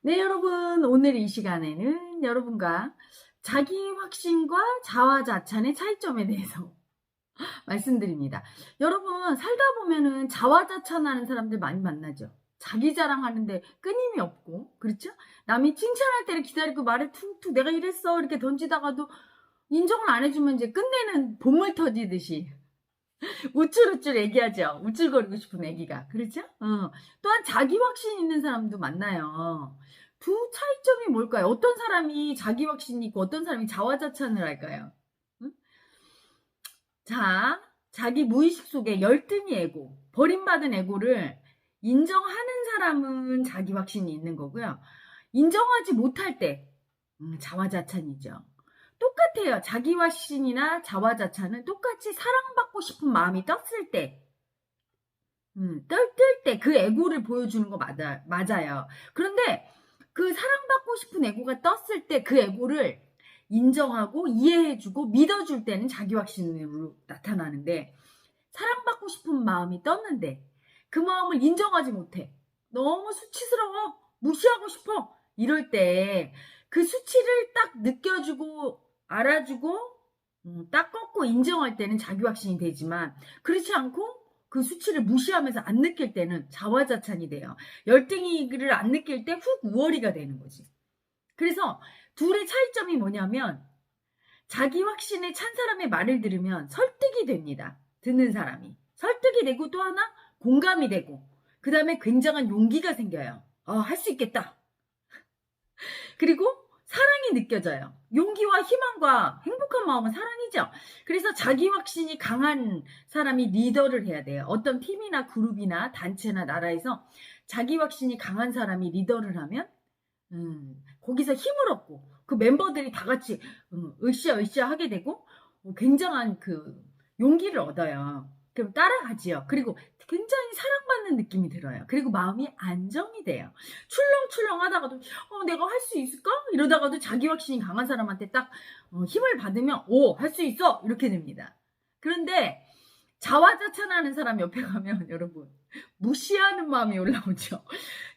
네, 여러분. 오늘 이 시간에는 여러분과 자기 확신과 자화자찬의 차이점에 대해서 말씀드립니다. 여러분, 살다 보면은 자화자찬하는 사람들 많이 만나죠. 자기 자랑하는데 끊임이 없고, 그렇죠? 남이 칭찬할 때를 기다리고 말을 툭툭 내가 이랬어 이렇게 던지다가도 인정을 안 해주면 이제 끝내는 보물 터지듯이 우쭐우쭐 얘기하죠. 우쭐거리고 싶은 애기가. 그렇죠? 또한 자기 확신 있는 사람도 만나요. 두 차이점이 뭘까요? 어떤 사람이 자기 확신이 있고 어떤 사람이 자화자찬을 할까요? 응? 자, 자기 무의식 속에 열등이 에고, 버림받은 에고를 인정하는 사람은 자기 확신이 있는 거고요. 인정하지 못할 때 자화자찬이죠. 똑같아요. 자기 확신이나 자화자찬은 똑같이 사랑받고 싶은 마음이 떴을 때, 뜰 때 그 애고를 보여주는 거 맞아요. 그런데 그 사랑받고 싶은 애고가 떴을 때 그 애고를 인정하고 이해해주고 믿어줄 때는 자기 확신으로 나타나는데, 사랑받고 싶은 마음이 떴는데 그 마음을 인정하지 못해. 너무 수치스러워. 무시하고 싶어. 이럴 때 그 수치를 딱 느껴주고 알아주고 딱 꺾고 인정할 때는 자기 확신이 되지만, 그렇지 않고 그 수치를 무시하면서 안 느낄 때는 자화자찬이 돼요. 열등이를 안 느낄 때 훅 우월이가 되는 거지. 그래서 둘의 차이점이 뭐냐면, 자기 확신에 찬 사람의 말을 들으면 설득이 됩니다. 듣는 사람이. 설득이 되고, 또 하나 공감이 되고, 그 다음에 굉장한 용기가 생겨요. 할 수 있겠다. 그리고 사랑이 느껴져요. 용기와 희망과 행복한 마음은 사랑이죠. 그래서 자기 확신이 강한 사람이 리더를 해야 돼요. 어떤 팀이나 그룹이나 단체나 나라에서 자기 확신이 강한 사람이 리더를 하면 거기서 힘을 얻고 그 멤버들이 다 같이 으쌰으쌰 하게 되고 굉장한 그 용기를 얻어요. 그럼 따라가지요. 그리고 굉장히 사랑받는 느낌이 들어요. 그리고 마음이 안정이 돼요. 출렁출렁 하다가도 내가 할 수 있을까? 이러다가도 자기 확신이 강한 사람한테 딱 힘을 받으면 할 수 있어! 이렇게 됩니다. 그런데 자화자찬하는 사람 옆에 가면 여러분 무시하는 마음이 올라오죠.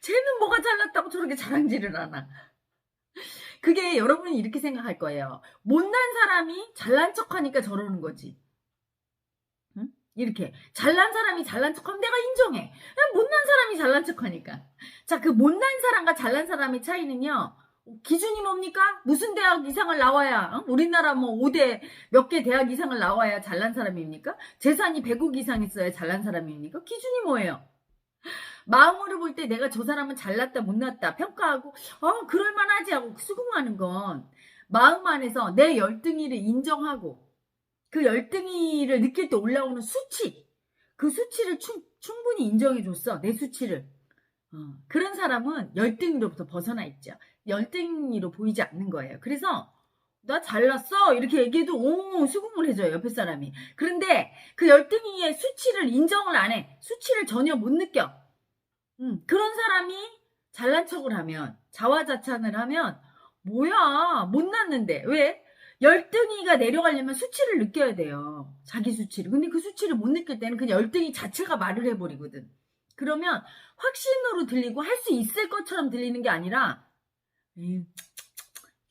쟤는 뭐가 잘났다고 저렇게 자랑질을 하나. 그게 여러분이 이렇게 생각할 거예요. 못난 사람이 잘난 척하니까 저러는 거지. 응? 이렇게 잘난 사람이 잘난 척하면 내가 인정해. 못난 사람이 잘난 척하니까. 자, 그 못난 사람과 잘난 사람의 차이는요, 기준이 뭡니까? 무슨 대학 이상을 나와야, 우리나라 뭐 5대 몇 개 대학 이상을 나와야 잘난 사람입니까? 재산이 100억 이상 있어야 잘난 사람입니까? 기준이 뭐예요? 마음으로 볼 때 내가 저 사람은 잘났다 못났다 평가하고 그럴만하지 하고 수긍하는 건, 마음 안에서 내 열등이를 인정하고 그 열등이를 느낄 때 올라오는 수치, 그 수치를 충분히 인정해줬어. 내 수치를. 그런 사람은 열등이로부터 벗어나 있죠. 열등이로 보이지 않는 거예요. 그래서 나 잘났어 이렇게 얘기해도 수긍을 해줘요, 옆에 사람이. 그런데 그 열등이의 수치를 인정을 안 해. 수치를 전혀 못 느껴. 그런 사람이 잘난 척을 하면, 자화자찬을 하면, 뭐야 못났는데 왜? 열등이가 내려가려면 수치를 느껴야 돼요. 자기 수치를. 근데 그 수치를 못 느낄 때는 그냥 열등이 자체가 말을 해버리거든. 그러면 확신으로 들리고 할 수 있을 것처럼 들리는 게 아니라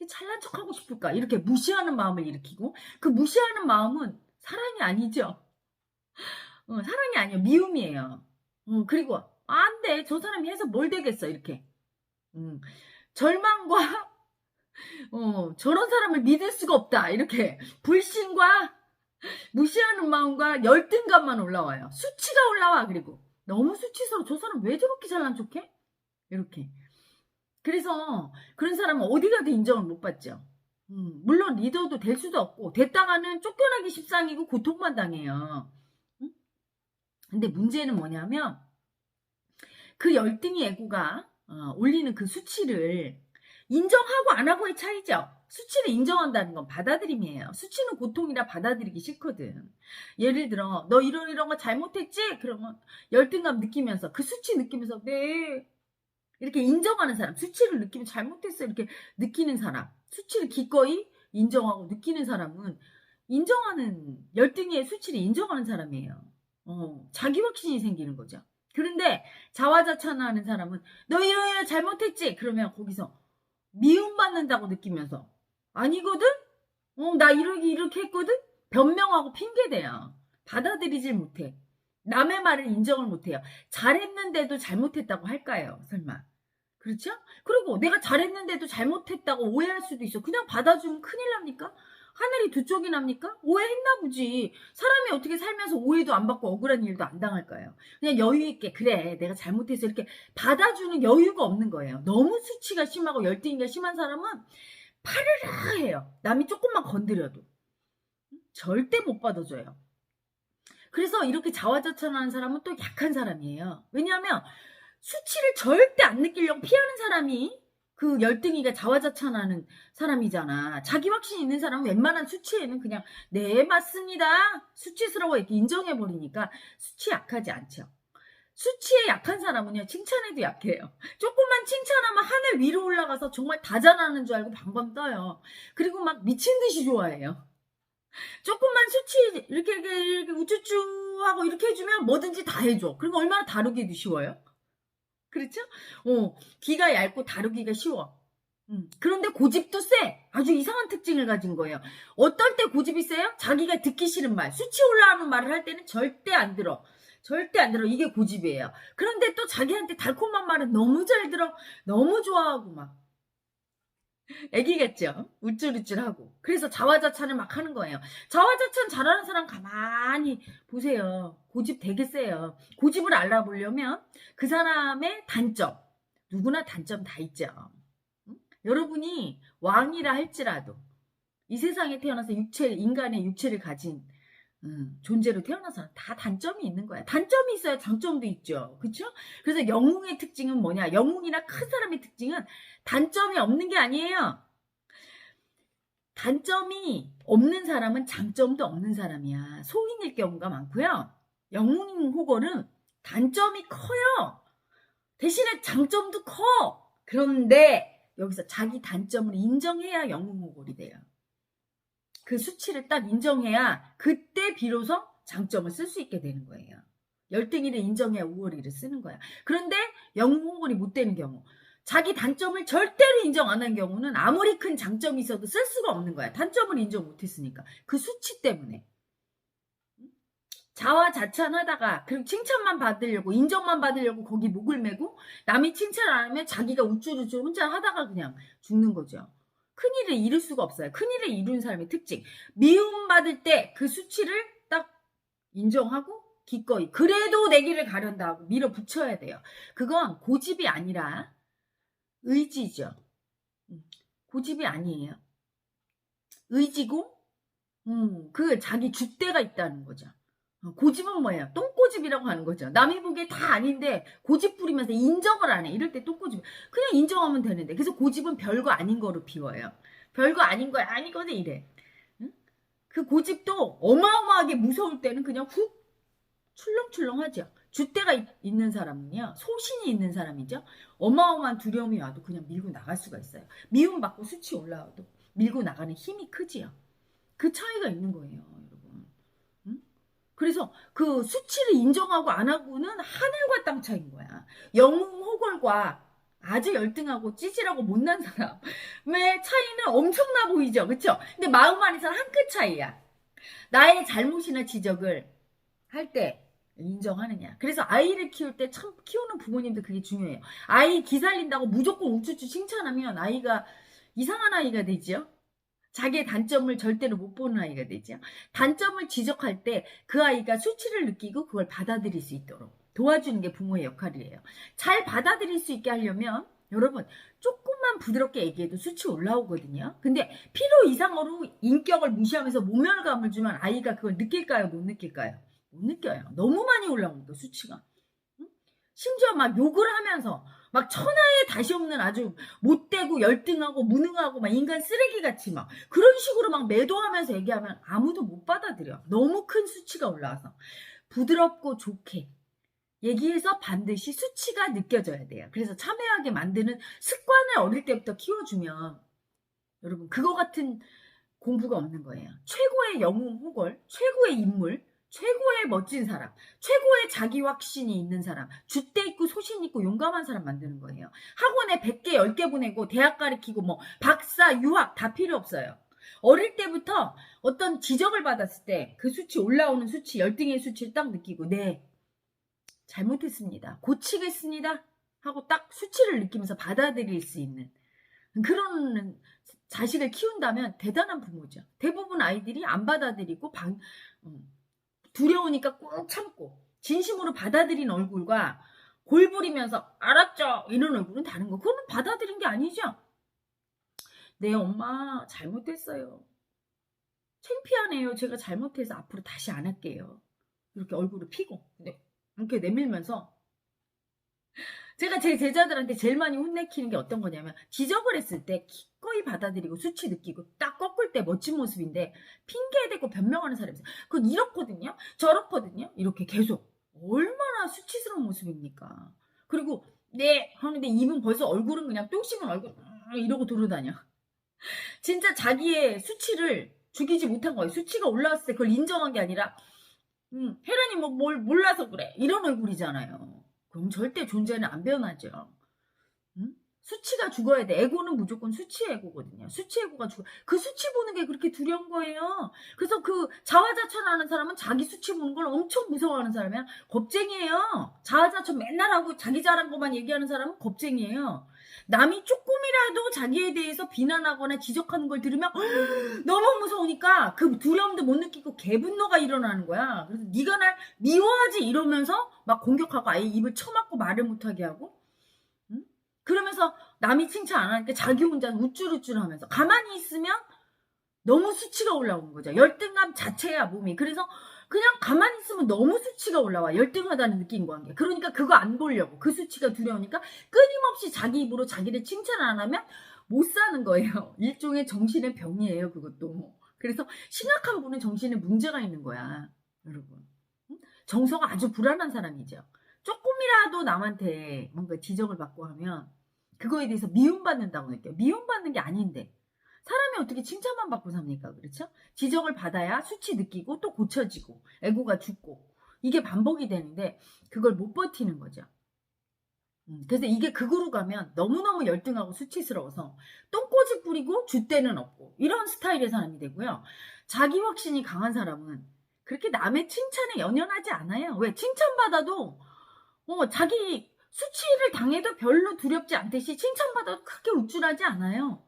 잘난 척하고 싶을까 이렇게 무시하는 마음을 일으키고, 그 무시하는 마음은 사랑이 아니죠. 사랑이 아니에요. 미움이에요. 그리고 안 돼. 저 사람이 해서 뭘 되겠어. 이렇게. 절망과 저런 사람을 믿을 수가 없다. 이렇게 불신과 무시하는 마음과 열등감만 올라와요. 수치가 올라와. 그리고 너무 수치스러워. 저 사람 왜 저렇게 잘난 척해? 이렇게. 그래서 그런 사람은 어디 가도 인정을 못 받죠. 물론 리더도 될 수도 없고, 됐다가는 쫓겨나기 십상이고 고통만 당해요. 근데 문제는 뭐냐면, 그 열등이 애고가 올리는 그 수치를 인정하고 안 하고의 차이죠. 수치를 인정한다는 건 받아들임이에요. 수치는 고통이라 받아들이기 싫거든. 예를 들어 너 이런 거 잘못했지? 그러면 열등감 느끼면서, 그 수치 느끼면서 네 이렇게 인정하는 사람, 수치를 느끼면 잘못했어 이렇게 느끼는 사람, 수치를 기꺼이 인정하고 느끼는 사람은 인정하는, 열등의 수치를 인정하는 사람이에요. 자기 확신이 생기는 거죠. 그런데 자화자찬하는 사람은 너 이러이러 잘못했지? 그러면 거기서 미움받는다고 느끼면서 아니거든? 나 이렇게 했거든? 변명하고 핑계대요. 받아들이질 못해. 남의 말을 인정을 못해요. 잘했는데도 잘못했다고 할까요? 설마. 그렇죠? 그리고 내가 잘했는데도 잘못했다고 오해할 수도 있어. 그냥 받아주면 큰일 납니까? 하늘이 두 쪽이 납니까? 오해했나 보지. 사람이 어떻게 살면서 오해도 안 받고 억울한 일도 안 당할까요? 그냥 여유 있게 그래 내가 잘못해서 이렇게 받아주는 여유가 없는 거예요. 너무 수치가 심하고 열등이가 심한 사람은 파르르 해요. 남이 조금만 건드려도. 절대 못 받아줘요. 그래서 이렇게 자화자찬하는 사람은 또 약한 사람이에요. 왜냐하면 수치를 절대 안 느끼려고 피하는 사람이 그 열등이가 자화자찬하는 사람이잖아. 자기 확신 있는 사람은 웬만한 수치에는 그냥 네 맞습니다. 수치스러워 이렇게 인정해버리니까 수치 약하지 않죠. 수치에 약한 사람은요 칭찬에도 약해요. 조금만 칭찬하면 하늘 위로 올라가서 정말 다 잘하는 줄 알고 방방 떠요. 그리고 막 미친 듯이 좋아해요. 조금만 수치 이렇게 우쭈쭈 하고 이렇게 해주면 뭐든지 다 해줘. 그리고 얼마나 다루기도 쉬워요. 그렇죠? 귀가 얇고 다루기가 쉬워. 그런데 고집도 세. 아주 이상한 특징을 가진 거예요. 어떨 때 고집이 세요? 자기가 듣기 싫은 말, 수치 올라오는 말을 할 때는 절대 안 들어. 절대 안 들어. 이게 고집이에요. 그런데 또 자기한테 달콤한 말은 너무 잘 들어. 너무 좋아하고 막. 애기 같죠? 우쭐우쭐하고. 그래서 자화자찬을 막 하는 거예요. 자화자찬 잘하는 사람 가만히 보세요. 고집 되게 세요. 고집을 알아보려면 그 사람의 단점. 누구나 단점 다 있죠. 응? 여러분이 왕이라 할지라도 이 세상에 태어나서 인간의 육체를 가진 존재로 태어나서 다 단점이 있는 거야. 단점이 있어야 장점도 있죠. 그렇죠? 그래서 영웅의 특징은 뭐냐? 영웅이나 큰 사람의 특징은 단점이 없는 게 아니에요. 단점이 없는 사람은 장점도 없는 사람이야. 소인일 경우가 많고요. 영웅 호걸은 단점이 커요. 대신에 장점도 커. 그런데 여기서 자기 단점을 인정해야 영웅 호걸이 돼요. 그 수치를 딱 인정해야 그때 비로소 장점을 쓸 수 있게 되는 거예요. 열등이를 인정해야 우월이를 쓰는 거야. 그런데 영웅 호걸이 못 되는 경우, 자기 단점을 절대로 인정 안 한 경우는 아무리 큰 장점이 있어도 쓸 수가 없는 거야. 단점을 인정 못했으니까. 그 수치 때문에. 자화자찬하다가 그리고 칭찬만 받으려고 인정만 받으려고 거기 목을 메고 남이 칭찬 안 하면 자기가 우쭐우쭐 혼자 하다가 그냥 죽는 거죠. 큰일을 이룰 수가 없어요. 큰일을 이룬 사람의 특징. 미움받을 때 그 수치를 딱 인정하고 기꺼이 그래도 내 길을 가련다 하고 밀어붙여야 돼요. 그건 고집이 아니라 의지죠. 고집이 아니에요. 의지고 그 자기 줏대가 있다는 거죠. 고집은 뭐예요? 똥고집이라고 하는 거죠. 남이 보기에 다 아닌데 고집 부리면서 인정을 안 해. 이럴 때 똥고집. 그냥 인정하면 되는데. 그래서 고집은 별거 아닌 거로 비워요. 별거 아닌 거야. 아니거든 이래. 응? 그 고집도 어마어마하게 무서울 때는 그냥 훅 출렁출렁하죠. 줏대가 있는 사람은요. 소신이 있는 사람이죠. 어마어마한 두려움이 와도 그냥 밀고 나갈 수가 있어요. 미움받고 수치 올라와도 밀고 나가는 힘이 크지요. 그 차이가 있는 거예요. 그래서 그 수치를 인정하고 안 하고는 하늘과 땅 차이인 거야. 영웅 호걸과 아주 열등하고 찌질하고 못난 사람의 차이는 엄청나 보이죠. 그렇죠? 근데 마음 안에서는 한 끗 차이야. 나의 잘못이나 지적을 할 때 인정하느냐. 그래서 아이를 키울 때 참 키우는 부모님들 그게 중요해요. 아이 기살린다고 무조건 우쭈쭈 칭찬하면 아이가 이상한 아이가 되죠. 자기의 단점을 절대로 못 보는 아이가 되죠. 단점을 지적할 때 그 아이가 수치를 느끼고 그걸 받아들일 수 있도록 도와주는 게 부모의 역할이에요. 잘 받아들일 수 있게 하려면 여러분 조금만 부드럽게 얘기해도 수치 올라오거든요. 근데 필요 이상으로 인격을 무시하면서 모멸감을 주면 아이가 그걸 느낄까요? 못 느낄까요? 못 느껴요. 너무 많이 올라오니까 수치가. 심지어 막 욕을 하면서 막 천하에 다시 없는 아주 못되고 열등하고 무능하고 막 인간 쓰레기같이 막 그런 식으로 막 매도하면서 얘기하면 아무도 못 받아들여. 너무 큰 수치가 올라와서 부드럽고 좋게 얘기해서 반드시 수치가 느껴져야 돼요. 그래서 참여하게 만드는 습관을 어릴 때부터 키워주면 여러분 그거 같은 공부가 없는 거예요. 최고의 영웅 호걸, 최고의 인물 최고의 멋진 사람, 최고의 자기 확신이 있는 사람, 줏대 있고 소신 있고 용감한 사람 만드는 거예요. 학원에 100개, 10개 보내고 대학 가르치고 뭐 박사, 유학 다 필요 없어요. 어릴 때부터 어떤 지적을 받았을 때 그 수치 올라오는 수치, 열등의 수치를 딱 느끼고 네, 잘못했습니다. 고치겠습니다. 하고 딱 수치를 느끼면서 받아들일 수 있는 그런 자식을 키운다면 대단한 부모죠. 대부분 아이들이 안 받아들이고 두려우니까 꾹 참고 진심으로 받아들인 얼굴과 골부리면서 알았죠 이런 얼굴은 다른 거. 그거는 받아들인 게 아니죠. 네 엄마 잘못했어요. 창피하네요. 제가 잘못해서 앞으로 다시 안 할게요. 이렇게 얼굴을 피고 이렇게 내밀면서 제가 제 제자들한테 제일 많이 혼내키는 게 어떤 거냐면 지적을 했을 때 기꺼이 받아들이고 수치 느끼고 딱 꺾을 때 멋진 모습인데 핑계대고 변명하는 사람이 있어요. 그건 이렇거든요. 저렇거든요. 이렇게 계속 얼마나 수치스러운 모습입니까. 그리고 네 하는데 입은 벌써 얼굴은 그냥 똥 씹은 얼굴 이러고 돌아다녀. 진짜 자기의 수치를 죽이지 못한 거예요. 수치가 올라왔을 때 그걸 인정한 게 아니라 혜란이 뭐 뭘 몰라서 그래 이런 얼굴이잖아요. 그럼 절대 존재는 안 변하죠. 수치가 죽어야 돼. 에고는 무조건 수치 에고거든요. 수치 에고가 죽어. 그 수치 보는 게 그렇게 두려운 거예요. 그래서 그 자화자찬하는 사람은 자기 수치 보는 걸 엄청 무서워하는 사람이야. 겁쟁이에요. 자화자찬 맨날 하고 자기 잘한 것만 얘기하는 사람은 겁쟁이에요. 남이 조금이라도 자기에 대해서 비난하거나 지적하는 걸 들으면 너무 무서우니까 그 두려움도 못 느끼고 개분노가 일어나는 거야. 그래서 네가 날 미워하지 이러면서 막 공격하고 아예 입을 쳐막고 말을 못하게 하고 그러면서 남이 칭찬 안 하니까 자기 혼자 우쭐우쭐하면서 가만히 있으면 너무 수치가 올라오는 거죠. 열등감 자체야 몸이. 그래서 그냥 가만히 있으면 너무 수치가 올라와. 열등하다는 느낌과 함께. 그러니까 그거 안 보려고. 그 수치가 두려우니까 끊임없이 자기 입으로 자기를 칭찬 안 하면 못 사는 거예요. 일종의 정신의 병이에요. 그것도. 그래서 심각한 분은 정신에 문제가 있는 거야. 여러분. 정서가 아주 불안한 사람이죠. 조금이라도 남한테 뭔가 지적을 받고 하면 그거에 대해서 미움받는다고 느껴요. 미움받는 게 아닌데 사람이 어떻게 칭찬만 받고 삽니까? 그렇죠? 지적을 받아야 수치 느끼고 또 고쳐지고 에고가 죽고 이게 반복이 되는데 그걸 못 버티는 거죠. 그래서 이게 극으로 가면 너무너무 열등하고 수치스러워서 똥꼬집 부리고 줏대는 없고 이런 스타일의 사람이 되고요. 자기 확신이 강한 사람은 그렇게 남의 칭찬에 연연하지 않아요. 왜? 칭찬받아도 자기 수치를 당해도 별로 두렵지 않듯이 칭찬받아도 크게 우쭐하지 않아요.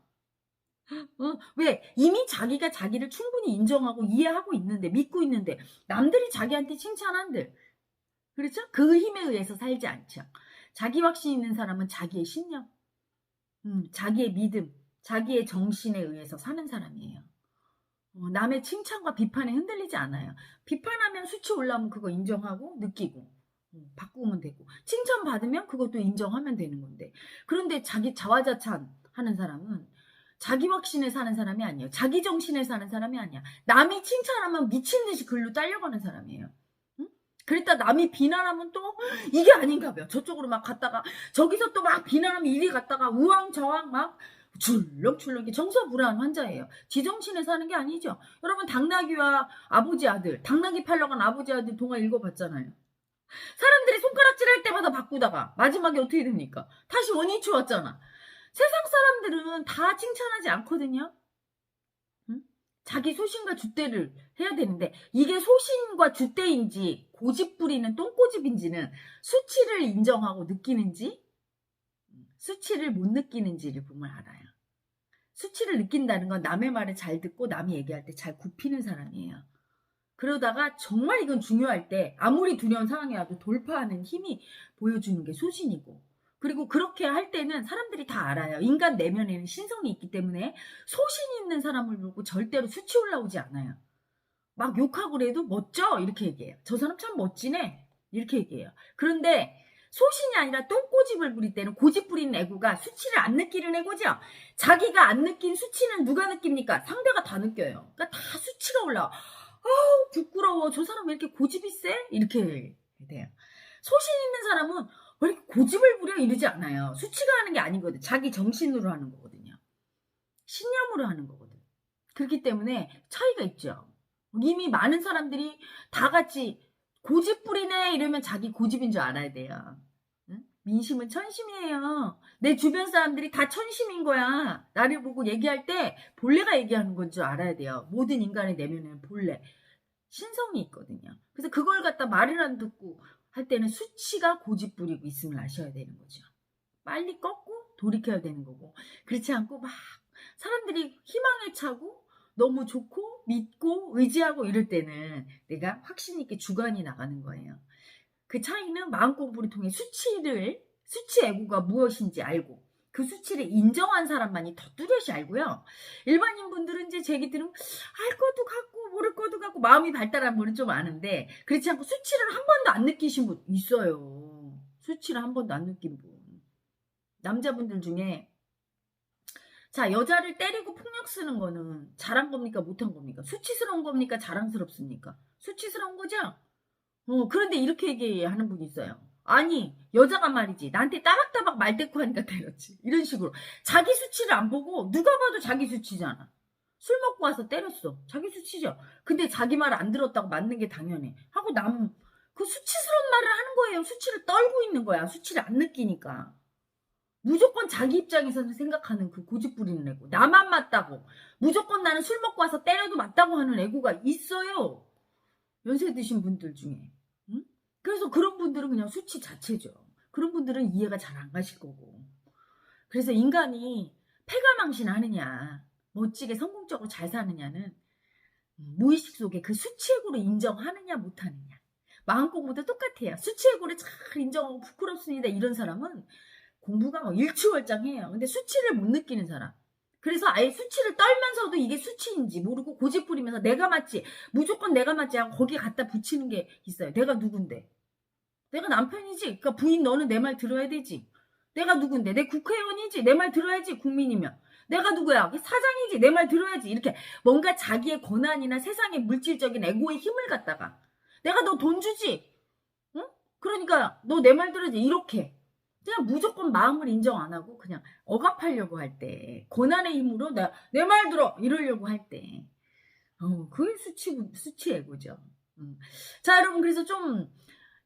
왜? 이미 자기가 자기를 충분히 인정하고 이해하고 있는데 믿고 있는데 남들이 자기한테 칭찬한들 그렇죠? 그 힘에 의해서 살지 않죠. 자기 확신 있는 사람은 자기의 신념, 자기의 믿음, 자기의 정신에 의해서 사는 사람이에요. 남의 칭찬과 비판에 흔들리지 않아요. 비판하면 수치 올라오면 그거 인정하고 느끼고 바꾸면 되고 칭찬받으면 그것도 인정하면 되는 건데 그런데 자기 자화자찬 하는 사람은 자기 확신에 사는 사람이 아니에요. 자기 정신에 사는 사람이 아니야. 남이 칭찬하면 미친 듯이 글로 딸려가는 사람이에요. 그랬다 남이 비난하면 또 이게 아닌가 봐요. 저쪽으로 막 갔다가 저기서 또 막 비난하면 이리 갔다가 우왕좌왕 막 출렁출렁 정서불안 환자예요. 지정신에 사는 게 아니죠. 여러분 당나귀와 아버지 아들, 당나귀 팔러 간 아버지 아들 동화 읽어봤잖아요. 사람들이 손가락질 할 때마다 바꾸다가 마지막에 어떻게 됩니까? 다시 원위치 왔잖아. 세상 사람들은 다 칭찬하지 않거든요. 자기 소신과 줏대를 해야 되는데 이게 소신과 줏대인지 고집 부리는 똥꼬집인지는 수치를 인정하고 느끼는지 수치를 못 느끼는지를 보면 알아요. 수치를 느낀다는 건 남의 말을 잘 듣고 남이 얘기할 때 잘 굽히는 사람이에요. 그러다가 정말 이건 중요할 때 아무리 두려운 상황이라도 돌파하는 힘이 보여주는 게 소신이고 그리고 그렇게 할 때는 사람들이 다 알아요. 인간 내면에는 신성이 있기 때문에 소신 있는 사람을 보고 절대로 수치 올라오지 않아요. 막 욕하고 그래도 멋져 이렇게 얘기해요. 저 사람 참 멋지네 이렇게 얘기해요. 그런데 소신이 아니라 똥꼬집을 부릴 때는 고집 부리는 애고가 수치를 안 느끼는 애고죠. 자기가 안 느낀 수치는 누가 느낍니까? 상대가 다 느껴요. 그러니까 다 수치가 올라와. 아우 부끄러워. 저 사람 왜 이렇게 고집이 세? 이렇게 돼요. 소신 있는 사람은 왜 이렇게 고집을 부려 이러지 않아요. 수치가 하는 게 아니거든. 자기 정신으로 하는 거거든요. 신념으로 하는 거거든. 그렇기 때문에 차이가 있죠. 이미 많은 사람들이 다 같이 고집부리네 이러면 자기 고집인 줄 알아야 돼요. 응? 민심은 천심이에요. 내 주변 사람들이 다 천심인 거야. 나를 보고 얘기할 때 본래가 얘기하는 건 줄 알아야 돼요. 모든 인간의 내면에는 본래 신성이 있거든요. 그래서 그걸 갖다 말을 안 듣고 할 때는 수치가 고집부리고 있음을 아셔야 되는 거죠. 빨리 꺾고 돌이켜야 되는 거고, 그렇지 않고 막 사람들이 희망에 차고 너무 좋고 믿고 의지하고 이럴 때는 내가 확신 있게 주관이 나가는 거예요. 그 차이는 마음 공부를 통해 수치 애고가 무엇인지 알고 그 수치를 인정한 사람만이 더 뚜렷이 알고요. 일반인 분들은 이제 제 얘기들은 알 것도 같고 모를 것도 같고 마음이 발달한 분은 좀 아는데, 그렇지 않고 수치를 한 번도 안 느끼신 분 있어요. 수치를 한 번도 안 느낀 분. 남자분들 중에, 자, 여자를 때리고 폭력 쓰는 거는 잘한 겁니까 못한 겁니까? 수치스러운 겁니까 자랑스럽습니까? 수치스러운 거죠? 그런데 이렇게 얘기하는 분이 있어요. 아니, 여자가 말이지 나한테 따박따박 말대꾸 하니까 때렸지, 이런 식으로. 자기 수치를 안 보고, 누가 봐도 자기 수치잖아. 술 먹고 와서 때렸어, 자기 수치죠. 근데 자기 말 안 들었다고 맞는 게 당연해 하고 그 수치스러운 말을 하는 거예요. 수치를 떨고 있는 거야, 수치를 안 느끼니까. 무조건 자기 입장에서는 생각하는 그 고집 부리는 애고, 나만 맞다고 무조건 나는 술 먹고 와서 때려도 맞다고 하는 애고가 있어요, 연세 드신 분들 중에. 응? 그래서 그런 분들은 그냥 수치 자체죠. 그런 분들은 이해가 잘 안 가실 거고. 그래서 인간이 패가망신하느냐 멋지게 성공적으로 잘 사느냐는 무의식 속에 그 수치애고를 인정하느냐 못하느냐. 마음공부도 똑같아요. 수치애고를 잘 인정하고 부끄럽습니다 이런 사람은 공부가 일취월장해요. 근데 수치를 못 느끼는 사람, 그래서 아예 수치를 떨면서도 이게 수치인지 모르고 고집 부리면서 내가 맞지, 무조건 내가 맞지 하고 거기에 갖다 붙이는 게 있어요. 내가 누군데? 내가 남편이지. 그러니까 부인 너는 내 말 들어야 되지. 내가 누군데? 내 국회의원이지. 내 말 들어야지, 국민이면. 내가 누구야? 사장이지. 내 말 들어야지. 이렇게 뭔가 자기의 권한이나 세상의 물질적인 에고의 힘을 갖다가 내가 너 돈 주지. 응? 그러니까 너 내 말 들어야지. 이렇게 그냥 무조건 마음을 인정 안 하고 그냥 억압하려고 할 때, 권한의 힘으로 내 말 들어 이러려고 할 때, 그게 수치 애고죠. 자, 여러분, 그래서 좀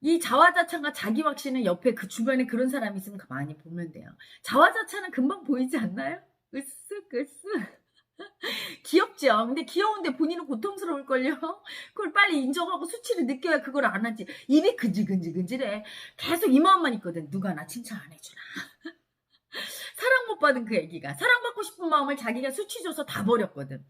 이 자화자찬과 자기확신은 옆에 그 주변에 그런 사람이 있으면 많이 보면 돼요. 자화자찬은 금방 보이지 않나요? 으쓱 귀엽죠. 근데 귀여운데 본인은 고통스러울걸요. 그걸 빨리 인정하고 수치를 느껴야 그걸 안 하지. 입이 근질근질근질해. 계속 이 마음만 있거든. 누가 나 칭찬 안 해주나. 사랑 못 받은 그 애기가 사랑받고 싶은 마음을 자기가 수치 줘서 다 버렸거든.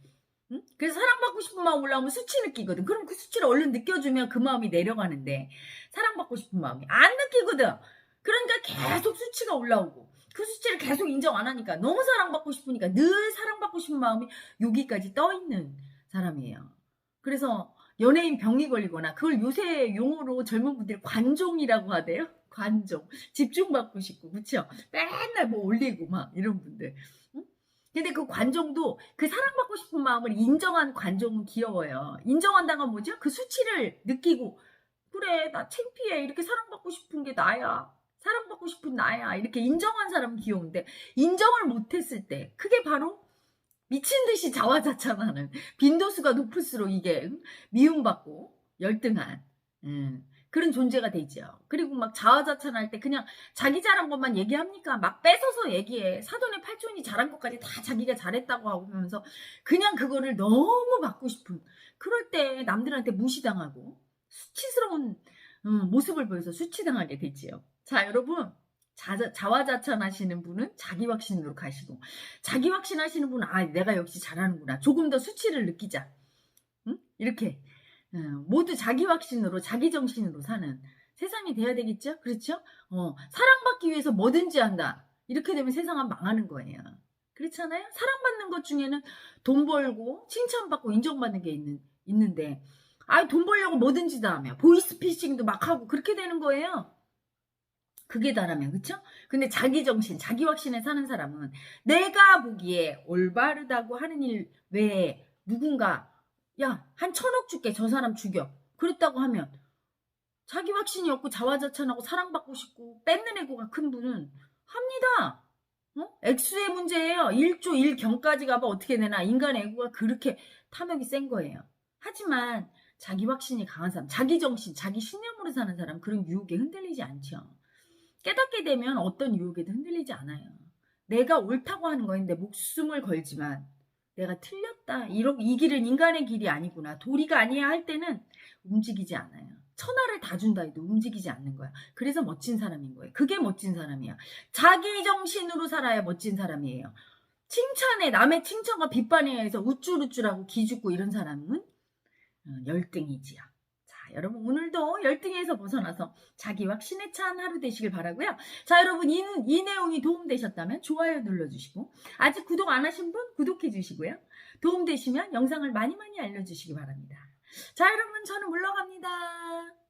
응? 그래서 사랑받고 싶은 마음 올라오면 수치 느끼거든. 그럼 그 수치를 얼른 느껴주면 그 마음이 내려가는데, 사랑받고 싶은 마음이 안 느끼거든. 그러니까 계속 수치가 올라오고 그 수치를 계속 인정 안 하니까 너무 사랑받고 싶으니까 늘 사랑받고 싶은 마음이 여기까지 떠 있는 사람이에요. 그래서 연예인 병이 걸리거나, 그걸 요새 용어로 젊은 분들이 관종이라고 하대요. 관종. 집중받고 싶고, 그쵸? 맨날 뭐 올리고 막 이런 분들. 응? 근데 그 관종도 그 사랑받고 싶은 마음을 인정한 관종은 귀여워요. 인정한다는 건 뭐죠? 그 수치를 느끼고, 그래 나 창피해, 이렇게 사랑받고 싶은 게 나야, 사랑받고 싶은 나야, 이렇게 인정한 사람은 귀여운데, 인정을 못했을 때 그게 바로 미친듯이 자화자찬하는, 빈도수가 높을수록 이게 미움받고 열등한 그런 존재가 되죠. 그리고 막 자화자찬할 때 그냥 자기 잘한 것만 얘기합니까? 막 뺏어서 얘기해. 사돈의 팔촌이 잘한 것까지 다 자기가 잘했다고 하고 하면서 그냥 그거를 너무 받고 싶은, 그럴 때 남들한테 무시당하고 수치스러운 모습을 보여서 수치당하게 되지요. 자, 여러분, 자화자찬 하시는 분은 자기 확신으로 가시고, 자기 확신 하시는 분은 내가 역시 잘하는구나, 조금 더 수치를 느끼자, 이렇게 모두 자기 확신으로 자기 정신으로 사는 세상이 돼야 되겠죠. 그렇죠? 사랑받기 위해서 뭐든지 한다, 이렇게 되면 세상은 망하는 거예요. 그렇잖아요. 사랑받는 것 중에는 돈 벌고 칭찬받고 인정받는 게 있는데, 돈 벌려고 뭐든지 다 하면 보이스피싱도 막 하고 그렇게 되는 거예요. 그게 다라면, 그쵸? 근데 자기 정신, 자기 확신에 사는 사람은 내가 보기에 올바르다고 하는 일 외에 누군가, 야, 한 1,000억 줄게, 저 사람 죽여, 그랬다고 하면 자기 확신이 없고 자화자찬하고 사랑받고 싶고 뺏는 애고가 큰 분은 합니다. 액수의 문제예요. 1조 1경까지 가봐 어떻게 되나. 인간의 애고가 그렇게 탐욕이 센 거예요. 하지만 자기 확신이 강한 사람, 자기 정신, 자기 신념으로 사는 사람, 그런 유혹에 흔들리지 않죠. 깨닫게 되면 어떤 유혹에도 흔들리지 않아요. 내가 옳다고 하는 거에 내 목숨을 걸지만 내가 틀렸다, 이 길은 인간의 길이 아니구나, 도리가 아니야 할 때는 움직이지 않아요. 천하를 다 준다 해도 움직이지 않는 거야. 그래서 멋진 사람인 거예요. 그게 멋진 사람이야. 자기 정신으로 살아야 멋진 사람이에요. 칭찬에, 남의 칭찬과 비판에 의해서 우쭐우쭐하고 기죽고 이런 사람은 열등이지요. 자, 여러분 오늘도 열등에서 벗어나서 자기 확신에 찬 하루 되시길 바라고요. 자, 여러분 이 내용이 도움되셨다면 좋아요 눌러주시고, 아직 구독 안 하신 분 구독해 주시고요. 도움되시면 영상을 많이 많이 알려주시기 바랍니다. 자, 여러분 저는 물러갑니다.